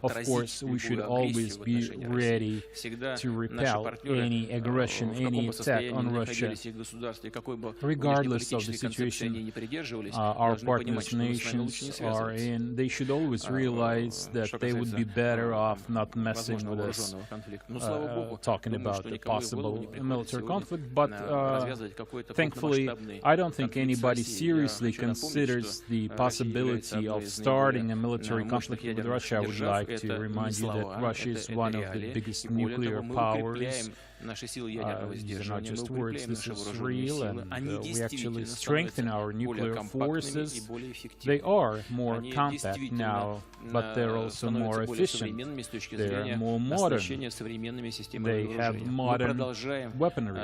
Of course, we should always be ready to repel any aggression, any attack on Russia. Regardless of the situation our partners' nations are in, they should always realize that they would be better off not messing with us, talking about a possible military conflict. But thankfully, I don't think anybody seriously considers the possibility of starting a military conflict with Russia. I would like to remind you that Russia is one of the biggest nuclear powers. These are not just words, this is real, and we actually strengthen our nuclear forces. They are more compact now, but they're also more efficient. They're more modern. They have modern weaponry.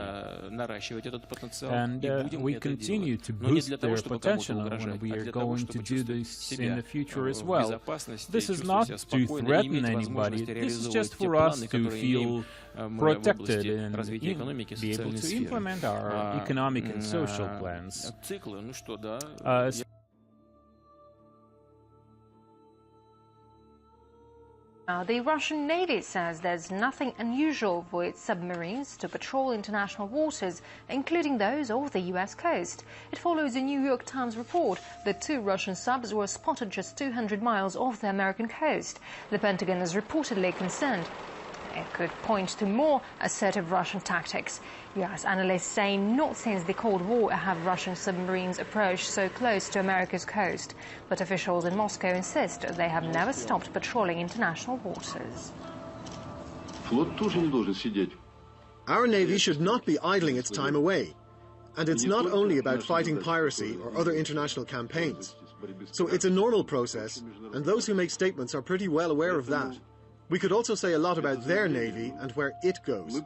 And we continue to boost their potential, and we are going to do this in the future as well. This is not to threaten anybody, this is just for us to feel protected and be able to implement our economic and social plans. The Russian Navy says there's nothing unusual for its submarines to patrol international waters, including those off the U.S. coast. It follows a New York Times report that 2 Russian subs were spotted just 200 miles off the American coast. The Pentagon is reportedly concerned it could point to more assertive Russian tactics. U.S. analysts say not since the Cold War have Russian submarines approached so close to America's coast. But officials in Moscow insist they have never stopped patrolling international waters. Our Navy should not be idling its time away. And it's not only about fighting piracy or other international campaigns. So it's a normal process, and those who make statements are pretty well aware of that. We could also say a lot about their Navy and where it goes.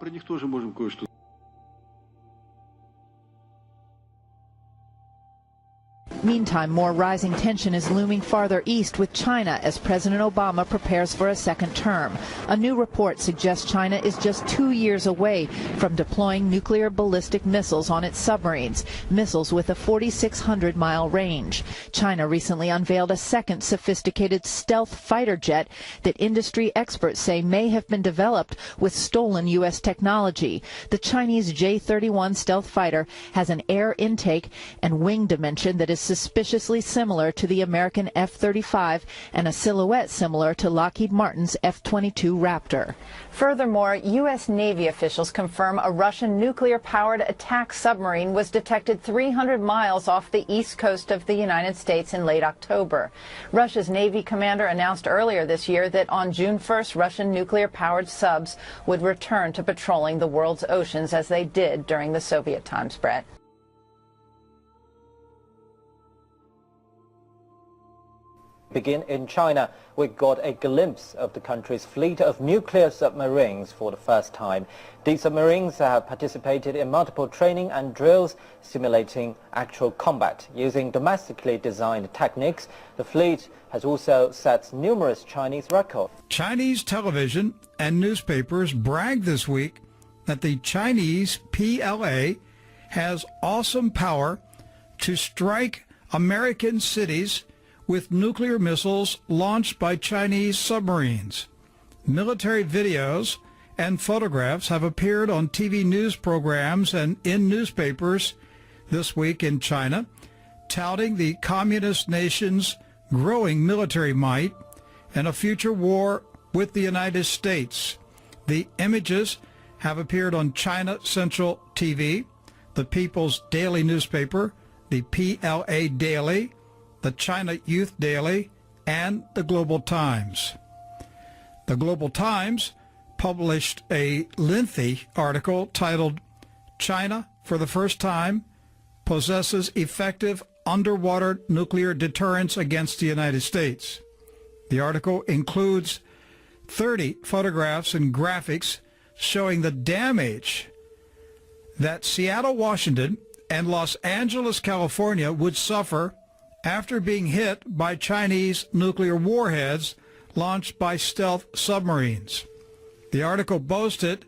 Meantime, more rising tension is looming farther east with China as President Obama prepares for a second term. A new report suggests China is just 2 years away from deploying nuclear ballistic missiles on its submarines, missiles with a 4,600-mile range. China recently unveiled a second sophisticated stealth fighter jet that industry experts say may have been developed with stolen U.S. technology. The Chinese J-31 stealth fighter has an air intake and wing dimension that is suspiciously similar to the American F-35 and a silhouette similar to Lockheed Martin's F-22 Raptor. Furthermore, U.S. Navy officials confirm a Russian nuclear-powered attack submarine was detected 300 miles off the east coast of the United States in late October. Russia's Navy commander announced earlier this year that on June 1st, Russian nuclear-powered subs would return to patrolling the world's oceans as they did during the Soviet times. Brett. Begin in China. We got a glimpse of the country's fleet of nuclear submarines for the first time. These submarines have participated in multiple training and drills simulating actual combat. Using domestically designed techniques, the fleet has also set numerous Chinese records. Chinese television and newspapers bragged this week that the Chinese PLA has awesome power to strike American cities with nuclear missiles launched by Chinese submarines. Military videos and photographs have appeared on TV news programs and in newspapers this week in China, touting the communist nation's growing military might and a future war with the United States. The images have appeared on China Central TV, the People's Daily newspaper, the PLA Daily, the China Youth Daily, and the Global Times. The Global Times published a lengthy article titled, "China, for the first time, possesses effective underwater nuclear deterrence against the United States." The article includes 30 photographs and graphics showing the damage that Seattle, Washington, and Los Angeles, California would suffer after being hit by Chinese nuclear warheads launched by stealth submarines. The article boasted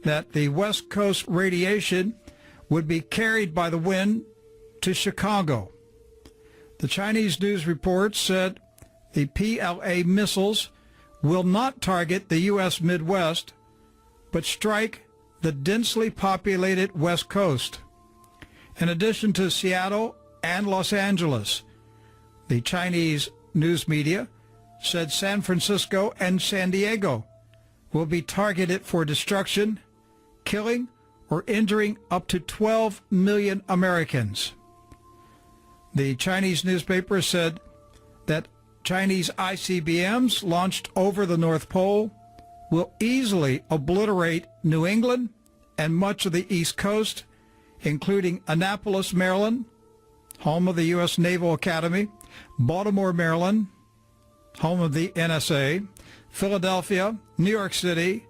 that the West Coast radiation would be carried by the wind to Chicago. The Chinese news report said the PLA missiles will not target the U.S. Midwest, but strike the densely populated West Coast. In addition to Seattle and Los Angeles, the Chinese news media said San Francisco and San Diego will be targeted for destruction, killing or injuring up to 12 million Americans. The Chinese newspaper said that Chinese ICBMs launched over the North Pole will easily obliterate New England and much of the East Coast, including Annapolis, Maryland, home of the U.S. Naval Academy, Baltimore, Maryland, home of the NSA, Philadelphia, New York City,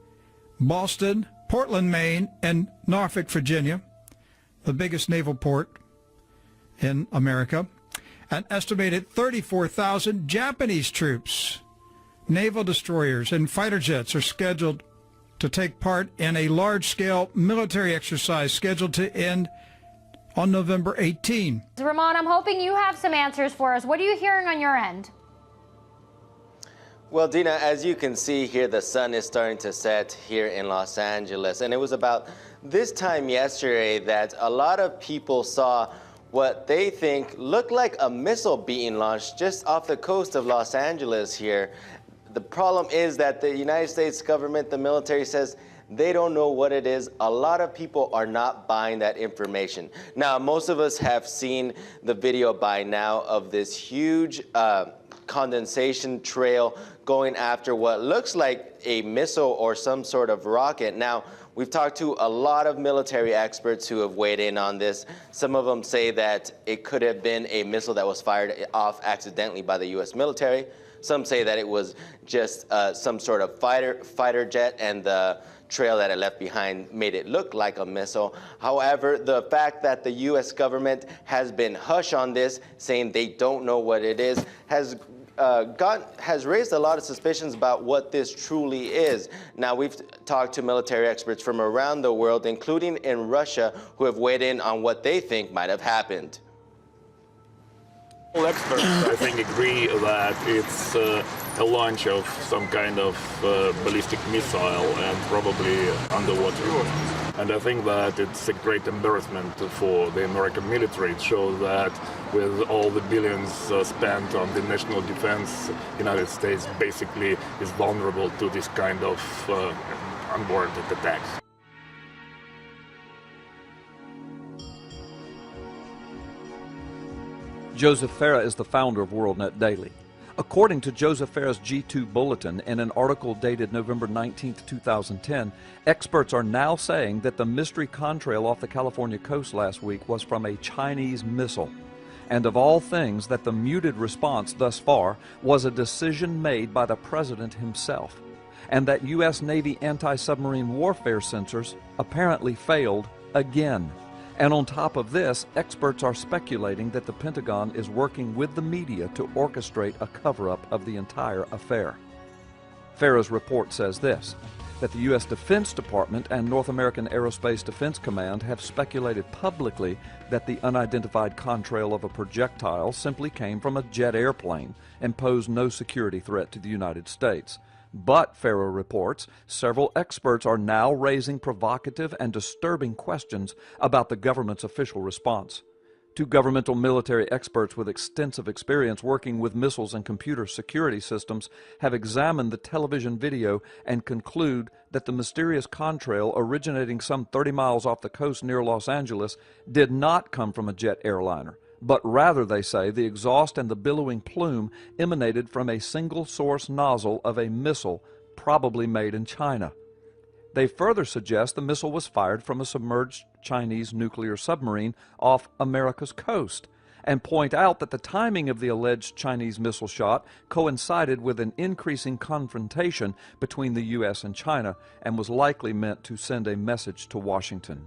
Boston, Portland, Maine, and Norfolk, Virginia, the biggest naval port in America. An estimated 34,000 Japanese troops, naval destroyers, and fighter jets are scheduled to take part in a large-scale military exercise scheduled to end on November 18. Ramon, I'm hoping you have some answers for us. What are you hearing on your end? Well, Dina, as you can see here, the sun is starting to set here in Los Angeles. And it was about this time yesterday that a lot of people saw what they think looked like a missile being launched just off the coast of Los Angeles here. The problem is that the United States government, the military, says they don't know what it is. A lot of people are not buying that information. Now, most of us have seen the video by now of this huge condensation trail going after what looks like a missile or some sort of rocket. Now, we've talked to a lot of military experts who have weighed in on this. Some of them say that it could have been a missile that was fired off accidentally by the U.S. military. Some say that it was just some sort of fighter jet, and the trail that it left behind made it look like a missile. However, the fact that the U.S. government has been hush on this, saying they don't know what it is, has raised a lot of suspicions about what this truly is. Now, we've talked to military experts from around the world, including in Russia, who have weighed in on what they think might have happened. All experts, I think, agree that it's a launch of some kind of ballistic missile and probably underwater. And I think that it's a great embarrassment for the American military. It shows that with all the billions spent on the national defense, the United States basically is vulnerable to this kind of unwarranted attacks. Joseph Farah is the founder of WorldNet Daily. According to Joseph Farah's G2 Bulletin, in an article dated November 19, 2010, experts are now saying that the mystery contrail off the California coast last week was from a Chinese missile. And of all things, that the muted response thus far was a decision made by the president himself. And that U.S. Navy anti-submarine warfare sensors apparently failed again. And on top of this, experts are speculating that the Pentagon is working with the media to orchestrate a cover-up of the entire affair. Farah's report says this, that the U.S. Defense Department and North American Aerospace Defense Command have speculated publicly that the unidentified contrail of a projectile simply came from a jet airplane and posed no security threat to the United States. But, Farah reports, several experts are now raising provocative and disturbing questions about the government's official response. Two governmental military experts with extensive experience working with missiles and computer security systems have examined the television video and conclude that the mysterious contrail originating some 30 miles off the coast near Los Angeles did not come from a jet airliner, but rather, they say, the exhaust and the billowing plume emanated from a single-source nozzle of a missile probably made in China. They further suggest the missile was fired from a submerged Chinese nuclear submarine off America's coast, and point out that the timing of the alleged Chinese missile shot coincided with an increasing confrontation between the U.S. and China and was likely meant to send a message to Washington.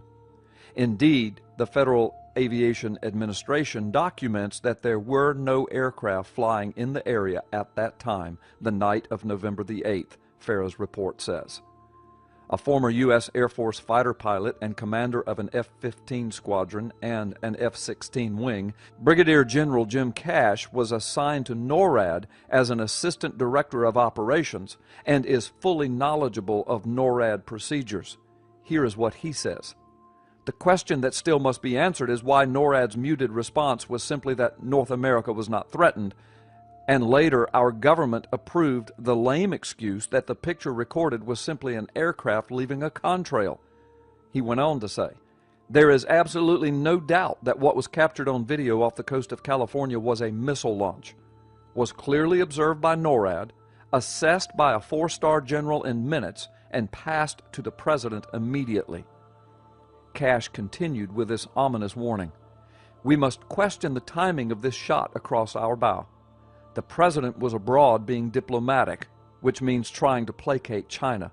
Indeed, the Federal Aviation Administration documents that there were no aircraft flying in the area at that time, the night of November the 8th, Farah's report says. a former U.S. Air Force fighter pilot and commander of an F-15 squadron and an F-16 wing, Brigadier General Jim Cash was assigned to NORAD as an assistant director of operations and is fully knowledgeable of NORAD procedures. Here is what he says. The question that still must be answered is why NORAD's muted response was simply that North America was not threatened, and later our government approved the lame excuse that the picture recorded was simply an aircraft leaving a contrail. He went on to say, there is absolutely no doubt that what was captured on video off the coast of California was a missile launch, was clearly observed by NORAD, assessed by a 4-star general in minutes, and passed to the President immediately. Cash continued with this ominous warning. We must question the timing of this shot across our bow. The President was abroad being diplomatic, which means trying to placate China.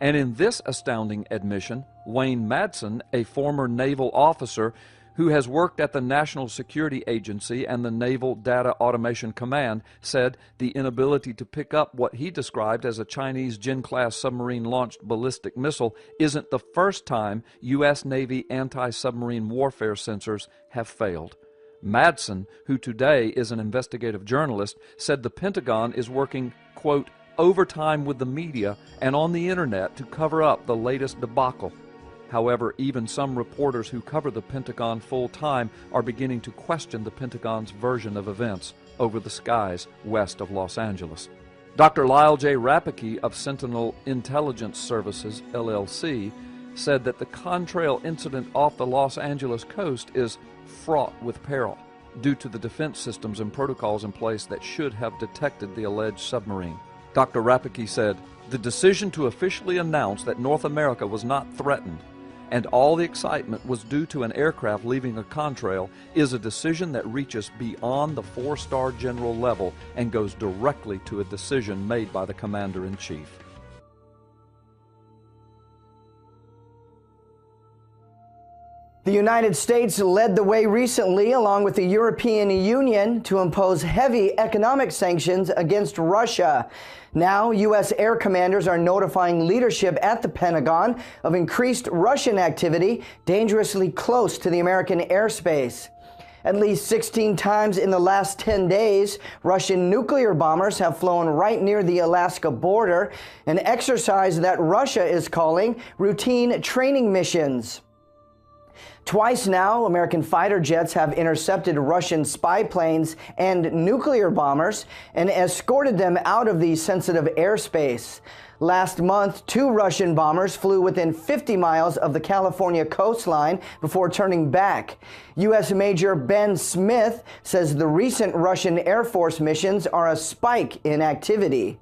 And in this astounding admission, Wayne Madsen, a former naval officer who has worked at the National Security Agency and the Naval Data Automation Command, said the inability to pick up what he described as a Chinese Jin-class submarine-launched ballistic missile isn't the first time U.S. Navy anti-submarine warfare sensors have failed. Madsen, who today is an investigative journalist, said the Pentagon is working, quote, overtime with the media and on the internet to cover up the latest debacle. However, even some reporters who cover the Pentagon full-time are beginning to question the Pentagon's version of events over the skies west of Los Angeles. Dr. Lyle J. Rapicki of Sentinel Intelligence Services, LLC, said that the contrail incident off the Los Angeles coast is fraught with peril due to the defense systems and protocols in place that should have detected the alleged submarine. Dr. Rapicki said, the decision to officially announce that North America was not threatened and all the excitement was due to an aircraft leaving a contrail is a decision that reaches beyond the 4-star general level and goes directly to a decision made by the Commander-in-Chief. The United States led the way recently, along with the European Union, to impose heavy economic sanctions against Russia. Now, U.S. air commanders are notifying leadership at the Pentagon of increased Russian activity dangerously close to the American airspace. At least 16 times in the last 10 days, Russian nuclear bombers have flown right near the Alaska border, an exercise that Russia is calling routine training missions. Twice now, American fighter jets have intercepted Russian spy planes and nuclear bombers and escorted them out of the sensitive airspace. Last month, 2 Russian bombers flew within 50 miles of the California coastline before turning back. U.S. Major Ben Smith says the recent Russian Air Force missions are a spike in activity.